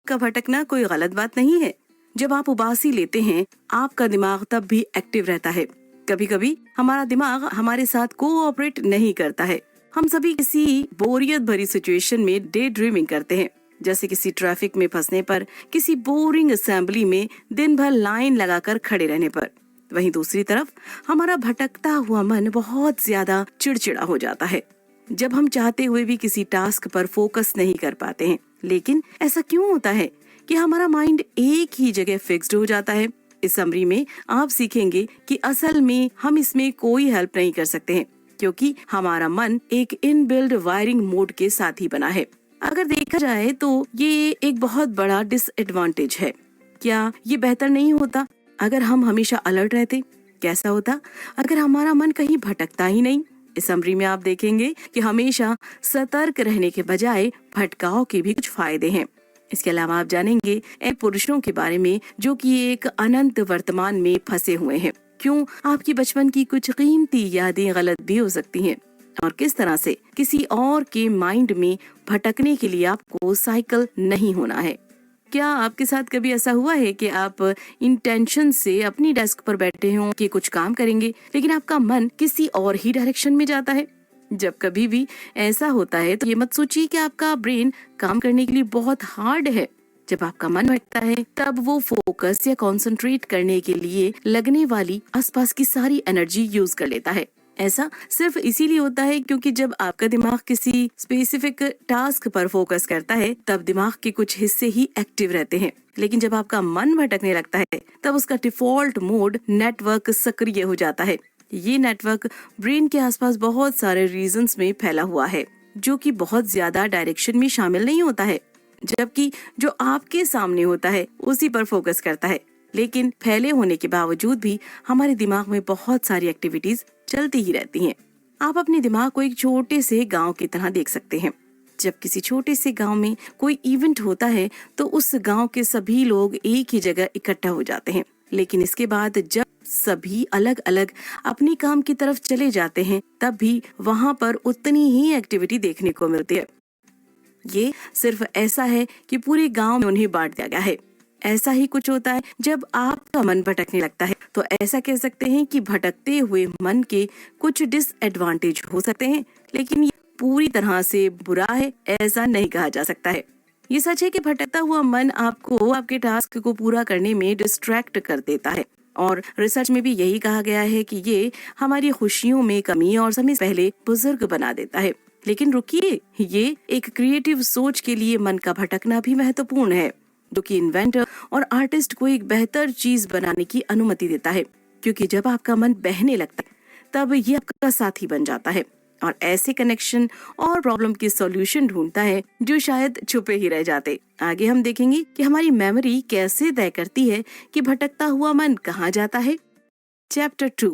का भटकना कोई गलत बात नहीं है। जब आप उबासी लेते हैं, आपका दिमाग तब भी एक्टिव रहता है। कभी कभी हमारा दिमाग हमारे साथ कोऑपरेट नहीं करता है। हम सभी किसी बोरियत भरी सिचुएशन में डे ड्रीमिंग करते हैं, जैसे किसी ट्रैफिक में फंसने पर, किसी बोरिंग असेंबली में दिन भर लाइन लगाकर खड़े रहने पर। वहीं दूसरी तरफ हमारा भटकता हुआ मन बहुत ज्यादा चिड़चिड़ा हो जाता है, जब हम चाहते हुए भी किसी टास्क पर फोकस नहीं कर पाते हैं। लेकिन ऐसा क्यों होता है कि हमारा माइंड एक ही जगह फिक्स्ड हो जाता है? इस समरी में आप सीखेंगे कि असल में हम इसमें कोई हेल्प नहीं कर सकते हैं, क्योंकि हमारा मन एक इनबिल्ड वायरिंग मोड के साथ ही बना है। अगर देखा जाए तो ये एक बहुत बड़ा डिसएडवांटेज है। क्या ये बेहतर नहीं होता अगर हम हमेशा अलर्ट रहते? कैसा होता अगर हमारा मन कहीं भटकता ही नहीं? इस समरी में आप देखेंगे कि हमेशा सतर्क रहने के बजाय भटकाव के भी कुछ फायदे हैं। इसके अलावा आप जानेंगे ऐसे पुरुषों के बारे में जो कि एक अनंत वर्तमान में फंसे हुए हैं। क्यों आपकी बचपन की कुछ कीमती यादें गलत भी हो सकती हैं, और किस तरह से किसी और के माइंड में भटकने के लिए आपको साइकिल नहीं होना है। क्या आपके साथ कभी ऐसा हुआ है कि आप इंटेंशन से अपनी डेस्क पर बैठे हों कि कुछ काम करेंगे, लेकिन आपका मन किसी और ही डायरेक्शन में जाता है? जब कभी भी ऐसा होता है तो ये मत सोचिए कि आपका ब्रेन काम करने के लिए बहुत हार्ड है। जब आपका मन भटकता है तब वो फोकस या कंसंट्रेट करने के लिए लगने वाली आसपास की सारी एनर्जी यूज कर लेता है। ऐसा सिर्फ इसीलिए होता है क्योंकि जब आपका दिमाग किसी स्पेसिफिक टास्क पर फोकस करता है तब दिमाग के कुछ हिस्से ही एक्टिव रहते हैं, लेकिन जब आपका मन भटकने लगता है तब उसका डिफॉल्ट मोड नेटवर्क सक्रिय हो जाता है। ये नेटवर्क ब्रेन के आसपास बहुत सारे रीजन्स में फैला हुआ है, जो कि बहुत ज्यादा डायरेक्शन में शामिल नहीं होता है, जबकि जो आपके सामने होता है उसी पर फोकस करता है। लेकिन फैले होने के बावजूद भी हमारे दिमाग में बहुत सारी एक्टिविटीज चलती ही रहती हैं। आप अपने दिमाग को एक छोटे से गांव की तरह देख सकते हैं। जब किसी छोटे से गांव में कोई इवेंट होता है तो उस गांव के सभी लोग एक ही जगह इकट्ठा हो जाते हैं, लेकिन इसके बाद जब सभी अलग अलग अपने काम की तरफ चले जाते हैं तब भी वहां पर उतनी ही एक्टिविटी देखने को मिलती है। ये सिर्फ ऐसा है कि पूरे गांव में उन्हें बांट दिया गया है। ऐसा ही कुछ होता है जब आपका मन भटकने लगता है, तो ऐसा कह सकते हैं कि भटकते हुए मन के कुछ डिसएडवांटेज हो सकते हैं, लेकिन ये पूरी तरह से बुरा है ऐसा नहीं कहा जा सकता है। ये सच है कि भटकता हुआ मन आपको आपके टास्क को पूरा करने में डिस्ट्रैक्ट कर देता है, और रिसर्च में भी यही कहा गया है कि ये हमारी खुशियों में कमी और समय पहले बुजुर्ग बना देता है। लेकिन रुकिए, ये एक क्रिएटिव सोच के लिए मन का भटकना भी महत्वपूर्ण है, जो कि इन्वेंटर और आर्टिस्ट को एक बेहतर चीज बनाने की अनुमति देता है। क्योंकि जब आपका मन बहने लगता है तब ये आपका साथी बन जाता है और ऐसे कनेक्शन और प्रॉब्लम के सॉल्यूशन ढूंढता है जो शायद छुपे ही रह जाते। आगे हम देखेंगे कि हमारी मेमोरी कैसे तय करती है कि भटकता हुआ मन कहाँ जाता है। चैप्टर 2,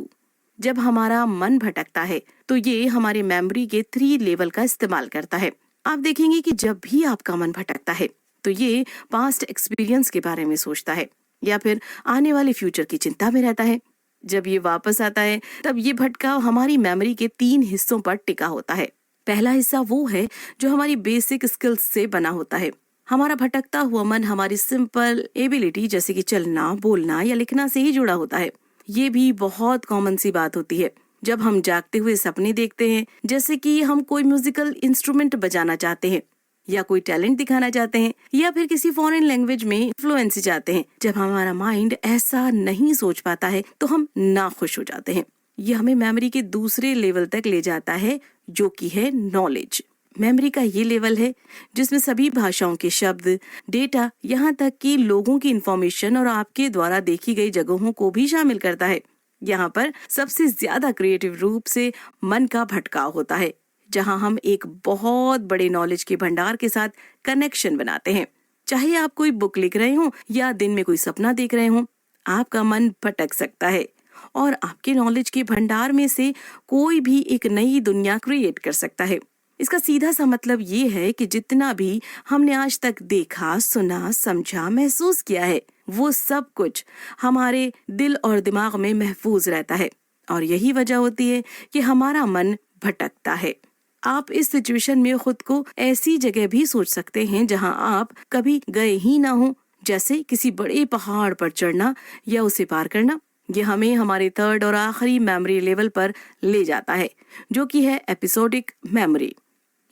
जब हमारा मन भटकता है तो ये हमारे मेमोरी के 3 लेवल का इस्तेमाल करता है। आप देखेंगे कि जब भी आपका मन भटकता है तो ये पास्ट एक्सपीरियंस के बारे में सोचता है या फिर आने वाले फ्यूचर की चिंता में रहता है। जब ये वापस आता है तब ये भटकाव हमारी मेमोरी के 3 हिस्सों पर टिका होता है। पहला हिस्सा वो है जो हमारी बेसिक स्किल्स से बना होता है। हमारा भटकता हुआ मन हमारी सिंपल एबिलिटी जैसे कि चलना, बोलना या लिखना से ही जुड़ा होता है। ये भी बहुत कॉमन सी बात होती है। जब हम जागते हुए सपने देखते हैं, जैसे कि हम कोई म्यूजिकल इंस्ट्रूमेंट बजाना चाहते हैं या कोई टैलेंट दिखाना चाहते हैं या फिर किसी फॉरेन लैंग्वेज में इन्फ्लुएंस चाहते हैं, जब हमारा माइंड ऐसा नहीं सोच पाता है तो हम नाखुश हो जाते हैं। ये हमें मेमोरी के दूसरे लेवल तक ले जाता है, जो कि है नॉलेज। मेमोरी का ये लेवल है जिसमें सभी भाषाओं के शब्द, डेटा, यहाँ तक कि लोगों की इंफॉर्मेशन और आपके द्वारा देखी गई जगहों को भी शामिल करता है। यहाँ पर सबसे ज्यादा क्रिएटिव रूप से मन का भटकाव होता है, जहाँ हम एक बहुत बड़े नॉलेज के भंडार के साथ कनेक्शन बनाते हैं। चाहे आप कोई बुक लिख रहे हो या दिन में कोई सपना देख रहे हो, आपका मन भटक सकता है और आपके नॉलेज के भंडार में से कोई भी एक नई दुनिया क्रिएट कर सकता है। इसका सीधा सा मतलब ये है कि जितना भी हमने आज तक देखा, सुना, समझा, महसूस किया है, वो सब कुछ हमारे दिल और दिमाग में महफूज रहता है, और यही वजह होती है कि हमारा मन भटकता है। आप इस सिचुएशन में खुद को ऐसी जगह भी सोच सकते हैं जहां आप कभी गए ही ना हो, जैसे किसी बड़े पहाड़ पर चढ़ना या उसे पार करना। ये हमें हमारे थर्ड और आखिरी मेमोरी लेवल पर ले जाता है, जो कि है एपिसोडिक मेमोरी।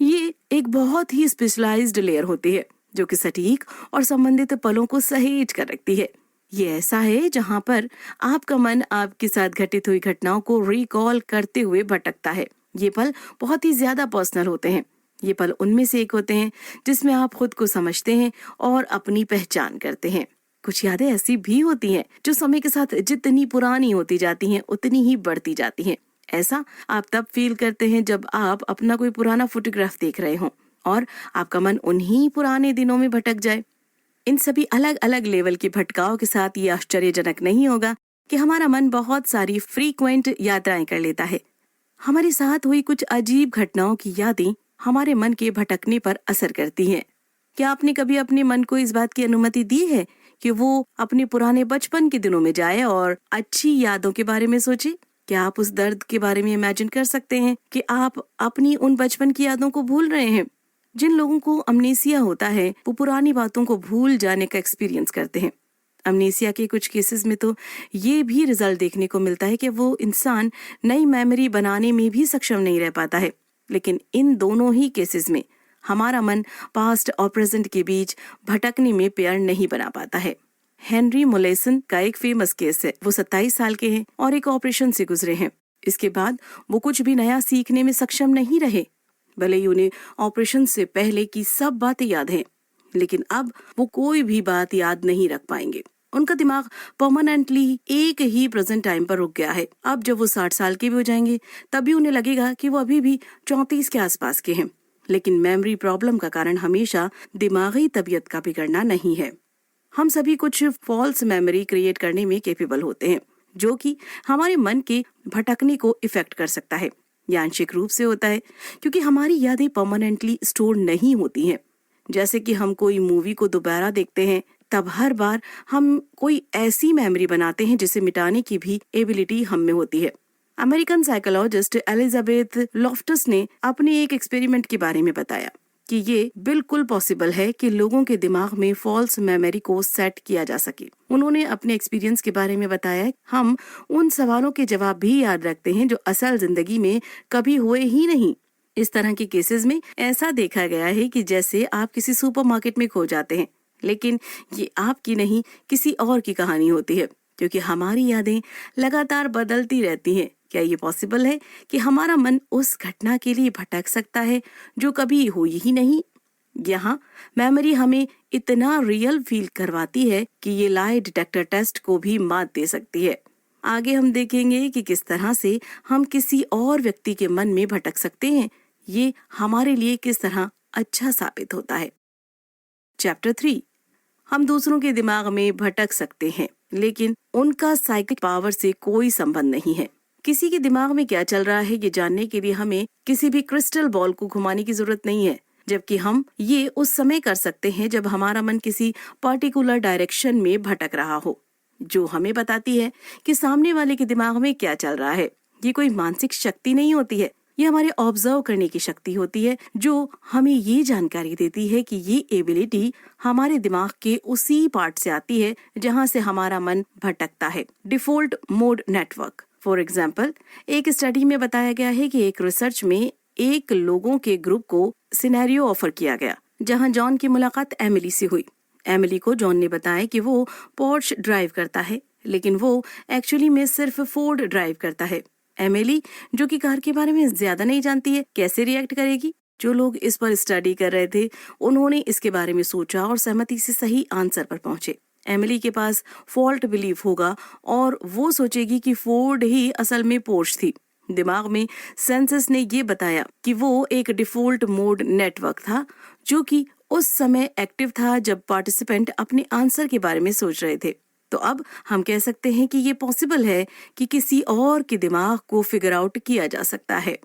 ये एक बहुत ही स्पेशलाइज्ड लेयर होती है जो कि सटीक और संबंधित पलों को सहेज कर रखती है। ये ऐसा है जहां पर आपका मन आपके साथ घटित हुई घटनाओं को रिकॉल करते हुए भटकता है। ये पल बहुत ही ज्यादा पर्सनल होते हैं। ये पल उनमें से एक होते हैं जिसमें आप खुद को समझते हैं और अपनी पहचान करते हैं। कुछ यादें ऐसी भी होती हैं जो समय के साथ जितनी पुरानी होती जाती हैं उतनी ही बढ़ती जाती हैं। ऐसा आप तब फील करते हैं जब आप अपना कोई पुराना फोटोग्राफ देख रहे हों और आपका मन उन्हीं पुराने दिनों में भटक जाए। इन सभी अलग अलग लेवल के भटकाव के साथ ये आश्चर्यजनक नहीं होगा कि हमारा मन बहुत सारी फ्रीक्वेंट यात्राएं कर लेता है। हमारे साथ हुई कुछ अजीब घटनाओं की यादें हमारे मन के भटकने पर असर करती हैं। क्या आपने कभी अपने मन को इस बात की अनुमति दी है कि वो अपने पुराने बचपन के दिनों में जाए और अच्छी यादों के बारे में सोचे? क्या आप उस दर्द के बारे में इमेजिन कर सकते हैं कि आप अपनी उन बचपन की यादों को भूल रहे हैं? जिन लोगों को अमनेसिया होता है वो पुरानी बातों को भूल जाने का एक्सपीरियंस करते हैं। अमनेसिया के कुछ केसेस में तो ये भी रिजल्ट देखने को मिलता है कि वो इंसान नई मेमोरी बनाने में भी सक्षम नहीं रह पाता है। लेकिन इन दोनों ही केसेस में हमारा मन पास्ट और प्रेजेंट के बीच भटकने में पेयर नहीं बना पाता है। हेनरी मोलेसन का एक फेमस केस है। वो 27 साल के हैं और एक ऑपरेशन से गुजरे हैं। इसके बाद वो कुछ भी नया सीखने में सक्षम नहीं रहे। भले ही उन्हें ऑपरेशन से पहले की सब बातें याद हैं, लेकिन अब वो कोई भी बात याद नहीं रख पाएंगे। उनका दिमाग परमानेंटली एक ही प्रेजेंट टाइम पर रुक गया है। अब जब वो 60 साल के भी हो जाएंगे तभी उन्हें लगेगा कि वो अभी भी 34 के आसपास के हैं। लेकिन मेमोरी प्रॉब्लम का कारण हमेशा दिमागी तबीयत का बिगड़ना नहीं है। हम सभी कुछ फॉल्स मेमोरी क्रिएट करने में कैपेबल होते हैं, जो कि हमारे मन के भटकने को इफेक्ट कर सकता है। यह आंशिक रूप से होता है क्योंकि हमारी यादें परमानेंटली स्टोर नहीं होती हैं। जैसे कि हम कोई मूवी को दोबारा देखते हैं, तब हर बार हम कोई ऐसी मेमोरी बनाते हैं जिसे मिटाने की भी एबिलिटी हम में होती है। अमेरिकन साइकोलॉजिस्ट एलिजाबेथ लॉफ्टस ने अपने एक एक्सपेरिमेंट के बारे में बताया कि ये बिल्कुल पॉसिबल है कि लोगों के दिमाग में फॉल्स मेमोरी को सेट किया जा सके। उन्होंने अपने एक्सपीरियंस के बारे में बताया, हम उन सवालों के जवाब भी याद रखते हैं जो असल जिंदगी में कभी हुए ही नहीं। इस तरह के केसेस में ऐसा देखा गया है कि जैसे आप किसी सुपरमार्केट में खो जाते हैं, लेकिन ये आपकी नहीं किसी और की कहानी होती है, क्योंकि हमारी यादें लगातार बदलती रहती हैं। क्या ये पॉसिबल है कि हमारा मन उस घटना के लिए भटक सकता है जो कभी हुई ही नहीं? यहाँ मेमोरी हमें इतना रियल फील करवाती है कि ये लाई डिटेक्टर टेस्ट को भी मात दे सकती है। आगे हम देखेंगे कि किस तरह से हम किसी और व्यक्ति के मन में भटक सकते हैं। ये हमारे लिए किस तरह अच्छा साबित होता है। चैप्टर 3, हम दूसरों के दिमाग में भटक सकते हैं, लेकिन उनका साइकिक पावर से कोई संबंध नहीं है। किसी के दिमाग में क्या चल रहा है ये जानने के लिए हमें किसी भी क्रिस्टल बॉल को घुमाने की जरूरत नहीं है, जबकि हम ये उस समय कर सकते हैं जब हमारा मन किसी पर्टिकुलर डायरेक्शन में भटक रहा हो, जो हमें बताती है कि सामने वाले के दिमाग में क्या चल रहा है। ये कोई मानसिक शक्ति नहीं होती है, ये हमारे ऑब्जर्व करने की शक्ति होती है, जो हमें ये जानकारी देती है कि ये एबिलिटी हमारे दिमाग के उसी पार्ट से आती है जहाँ से हमारा मन भटकता है। Default mode network. For example, एक स्टडी में बताया गया है कि एक रिसर्च में एक लोगों के ग्रुप को सिनेरियो ऑफर किया गया जहां जॉन की मुलाकात एमिली से हुई। एमिली को जॉन ने बताया कि वो पोर्श ड्राइव करता है, लेकिन वो एक्चुअली में सिर्फ फोर्ड ड्राइव करता है। एमिली, जो कि कार के बारे में ज्यादा नहीं जानती है, कैसे रिएक्ट करेगी? जो लोग इस पर स्टडी कर रहे थे उन्होंने इसके बारे में सोचा और सहमति से सही आंसर पर पहुंचे। एमिली के पास फॉल्ट बिलीफ होगा और वो सोचेगी कि फोर्ड ही असल में पोर्श थी। दिमाग में सेंसस ने ये बताया कि वो एक डिफॉल्ट मोड नेटवर्क था, जो कि उस समय एक्टिव था जब पार्टिसिपेंट अपने आंसर के बारे में सोच रहे थे। तो अब हम कह सकते हैं कि ये पॉसिबल है कि किसी और के दिमाग को फिगर आउट किया जा सकता है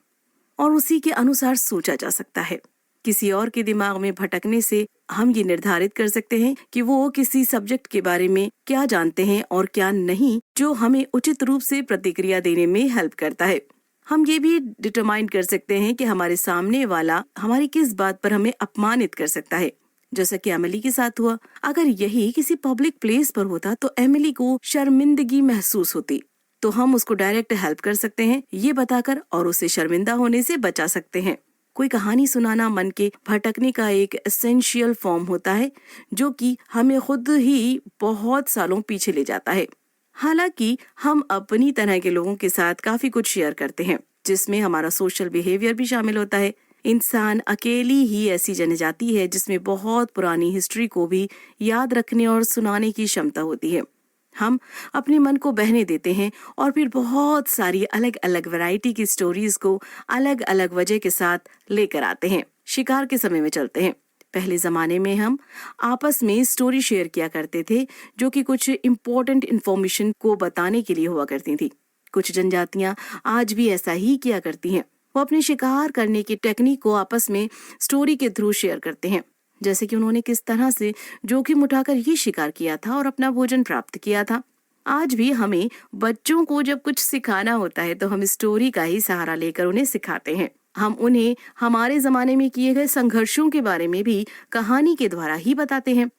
और उसी के अनुसार सोचा जा सकता है। किसी और के दिमाग में भटकने से हम ये निर्धारित कर सकते हैं कि वो किसी सब्जेक्ट के बारे में क्या जानते हैं और क्या नहीं, जो हमें उचित रूप से प्रतिक्रिया देने में हेल्प करता है। हम ये भी डिटरमाइन कर सकते हैं कि हमारे सामने वाला हमारी किस बात पर हमें अपमानित कर सकता है, जैसा कि एमिली के साथ हुआ। अगर यही किसी पब्लिक प्लेस पर होता तो एमिली को शर्मिंदगी महसूस होती, तो हम उसको डायरेक्ट हेल्प कर सकते हैं ये बताकर और उसे शर्मिंदा होने से बचा सकते हैं। कोई कहानी सुनाना मन के भटकने का एक एसेंशियल फॉर्म होता है, जो कि हमें खुद ही बहुत सालों पीछे ले जाता है। हालांकि हम अपनी तरह के लोगों के साथ काफी कुछ शेयर करते हैं, जिसमें हमारा सोशल बिहेवियर भी शामिल होता है। इंसान अकेली ही ऐसी जनजाति है जिसमें बहुत पुरानी हिस्ट्री को भी याद रखने और सुनाने की क्षमता होती है। हम अपने मन को बहने देते हैं और फिर बहुत सारी अलग अलग वैरायटी की स्टोरीज को अलग अलग वजह के साथ लेकर आते हैं। शिकार के समय में चलते हैं। पहले जमाने में हम आपस में स्टोरी शेयर किया करते थे, जो कि कुछ इम्पोर्टेंट इन्फॉर्मेशन को बताने के लिए हुआ करती थी। कुछ जनजातियां आज भी ऐसा ही किया करती हैं। वो अपने शिकार करने की टेक्निक को आपस में स्टोरी के थ्रू शेयर करते हैं, जैसे कि उन्होंने किस तरह से जोखिम उठाकर ये शिकार किया था और अपना भोजन प्राप्त किया था। आज भी हमें बच्चों को जब कुछ सिखाना होता है तो हम स्टोरी का ही सहारा लेकर उन्हें सिखाते हैं। हम उन्हें हमारे जमाने में किए गए संघर्षों के बारे में भी कहानी के द्वारा ही बताते हैं।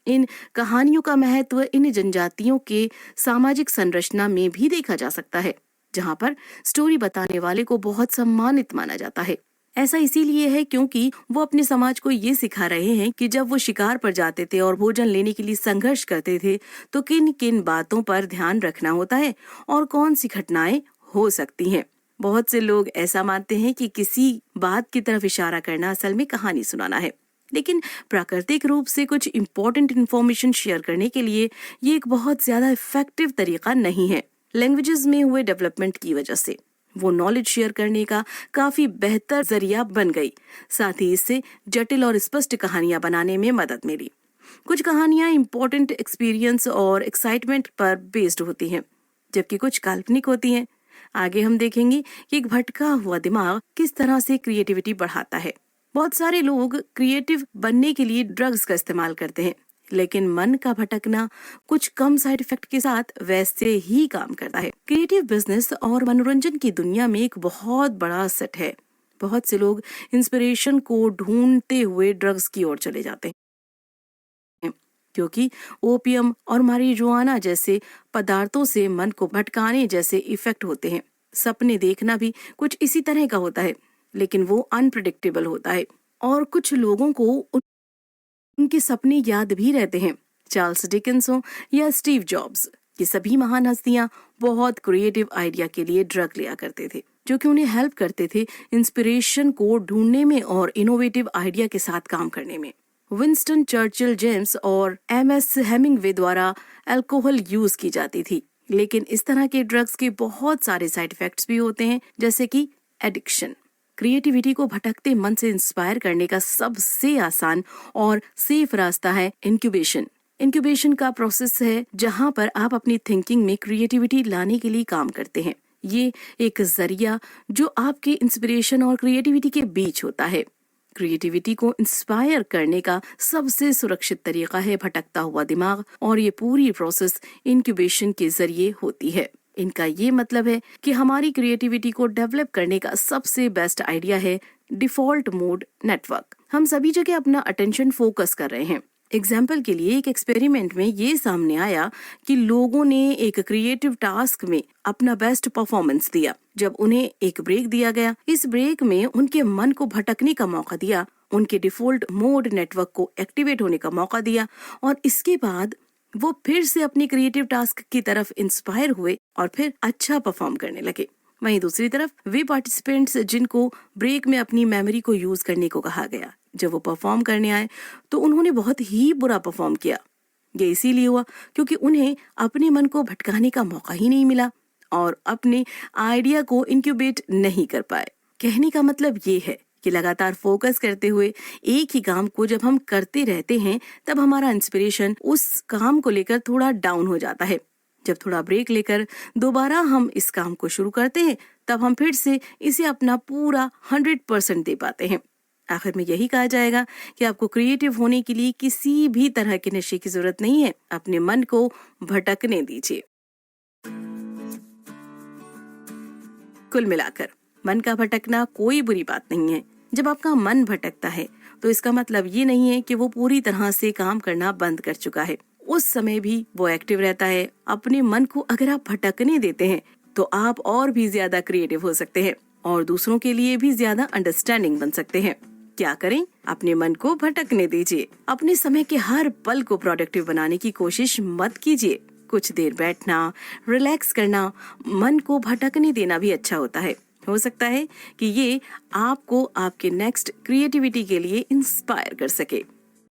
इन कहानियों का महत्व इन जनजातियों के सामाजिक संरचना में भी देखा जा सकता है, जहाँ पर स्टोरी बताने वाले को बहुत सम्मानित माना जाता है। ऐसा इसीलिए है क्योंकि वो अपने समाज को ये सिखा रहे हैं कि जब वो शिकार पर जाते थे और भोजन लेने के लिए संघर्ष करते थे तो किन किन बातों पर ध्यान रखना होता है और कौन सी घटनाएं हो सकती हैं। बहुत से लोग ऐसा मानते हैं कि किसी बात की तरफ इशारा करना असल में कहानी सुनाना है, लेकिन प्राकृतिक रूप से कुछ इम्पोर्टेंट इन्फॉर्मेशन शेयर करने के लिए ये एक बहुत ज्यादा इफेक्टिव तरीका नहीं है। लैंग्वेजेस में हुए डेवलपमेंट की वजह से वो नॉलेज शेयर करने का काफी बेहतर जरिया बन गई। साथ ही इससे जटिल और स्पष्ट कहानियां बनाने में मदद मिली। कुछ कहानियां इम्पोर्टेंट एक्सपीरियंस और एक्साइटमेंट पर बेस्ड होती हैं, जबकि कुछ काल्पनिक होती हैं। आगे हम देखेंगे कि एक भटका हुआ दिमाग किस तरह से क्रिएटिविटी बढ़ाता है। बहुत सारे लोग क्रिएटिव बनने के लिए ड्रग्स का इस्तेमाल करते हैं, लेकिन मन का भटकना कुछ कम साइड इफेक्ट के साथ वैसे ही काम करता है। क्रिएटिव बिजनेस और मनोरंजन की दुनिया में एक बहुत बड़ा सेट है। बहुत से लोग इंस्पिरेशन को ढूंढते हुए ड्रग्स की ओर चले जाते हैं, क्योंकि ओपियम और marijuana जैसे पदार्थों से मन को भटकाने जैसे इफेक्ट होते हैं। सपने देखना भी कुछ इसी तरह का होता है, लेकिन वो अनप्रेडिक्टेबल होता है और कुछ लोगों को उनके सपने याद भी रहते हैं। चार्ल्स डिकेंस हो या स्टीव जॉब्स, ये सभी महान हस्तियां बहुत क्रिएटिव आइडिया के लिए ड्रग लिया करते थे, जो कि उन्हें हेल्प करते थे इंस्पिरेशन को ढूंढने में और इनोवेटिव आइडिया के साथ काम करने में। विंस्टन चर्चिल, जेम्स और MS हेमिंगवे द्वारा अल्कोहल यूज की जाती थी, लेकिन इस तरह के ड्रग्स के बहुत सारे साइड इफेक्ट्स भी होते हैं, जैसे कि एडिक्शन। क्रिएटिविटी को भटकते मन से इंस्पायर करने का सबसे आसान और सेफ रास्ता है इंक्यूबेशन। इंक्यूबेशन का प्रोसेस है जहां पर आप अपनी थिंकिंग में क्रिएटिविटी लाने के लिए काम करते हैं। ये एक जरिया जो आपके इंस्पिरेशन और क्रिएटिविटी के बीच होता है। क्रिएटिविटी को इंस्पायर करने का सबसे सुरक्षित तरीका है भटकता हुआ दिमाग, और ये पूरी प्रोसेस इंक्यूबेशन के जरिए होती है। इनका ये मतलब है कि हमारी क्रिएटिविटी को डेवलप करने का सबसे बेस्ट आइडिया है डिफॉल्ट मोड नेटवर्क। हम सभी जगह अपना अटेंशन फोकस कर रहे हैं। एग्जाम्पल के लिए एक एक्सपेरिमेंट में ये सामने आया कि लोगों ने एक क्रिएटिव टास्क में अपना बेस्ट परफॉर्मेंस दिया। जब उन्हें एक ब्रेक दिया गया, इस ब्रेक में उनके मन को भटकने का मौका दिया, उनके डिफॉल्ट मोड नेटवर्क को एक्टिवेट होने का मौका दिया, और इसके बाद वो फिर से अपनी क्रिएटिव टास्क की तरफ इंस्पायर हुए और फिर अच्छा परफॉर्म करने लगे। वहीं दूसरी तरफ वे पार्टिसिपेंट्स जिनको ब्रेक में अपनी मेमोरी को यूज करने को कहा गया, जब वो परफॉर्म करने आए तो उन्होंने बहुत ही बुरा परफॉर्म किया। ये इसीलिए हुआ क्योंकि उन्हें अपने मन को भटकाने का मौका ही नहीं मिला और अपने आइडिया को इंक्यूबेट नहीं कर पाए। कहने का मतलब ये है कि लगातार फोकस करते हुए एक ही काम को जब हम करते रहते हैं, तब हमारा इंस्पिरेशन उस काम को लेकर थोड़ा डाउन हो जाता है। जब थोड़ा ब्रेक लेकर दोबारा हम इस काम को शुरू करते हैं, तब हम फिर से इसे अपना पूरा 100% दे पाते हैं। आखिर में यही कहा जाएगा कि आपको क्रिएटिव होने के लिए किसी भी तरह के नशे की जरूरत नहीं है। अपने मन को भटकने दीजिए। कुल मिलाकर मन का भटकना कोई बुरी बात नहीं है। जब आपका मन भटकता है तो इसका मतलब ये नहीं है कि वो पूरी तरह से काम करना बंद कर चुका है। उस समय भी वो एक्टिव रहता है। अपने मन को अगर आप भटकने देते हैं तो आप और भी ज्यादा क्रिएटिव हो सकते हैं और दूसरों के लिए भी ज्यादा अंडरस्टैंडिंग बन सकते हैं। क्या करें? अपने मन को भटकने दीजिए। अपने समय के हर पल को प्रोडक्टिव बनाने की कोशिश मत कीजिए। कुछ देर बैठना, रिलैक्स करना, मन को भटकने देना भी अच्छा होता है। हो सकता है कि ये आपको आपके नेक्स्ट क्रिएटिविटी के लिए इंस्पायर कर सके।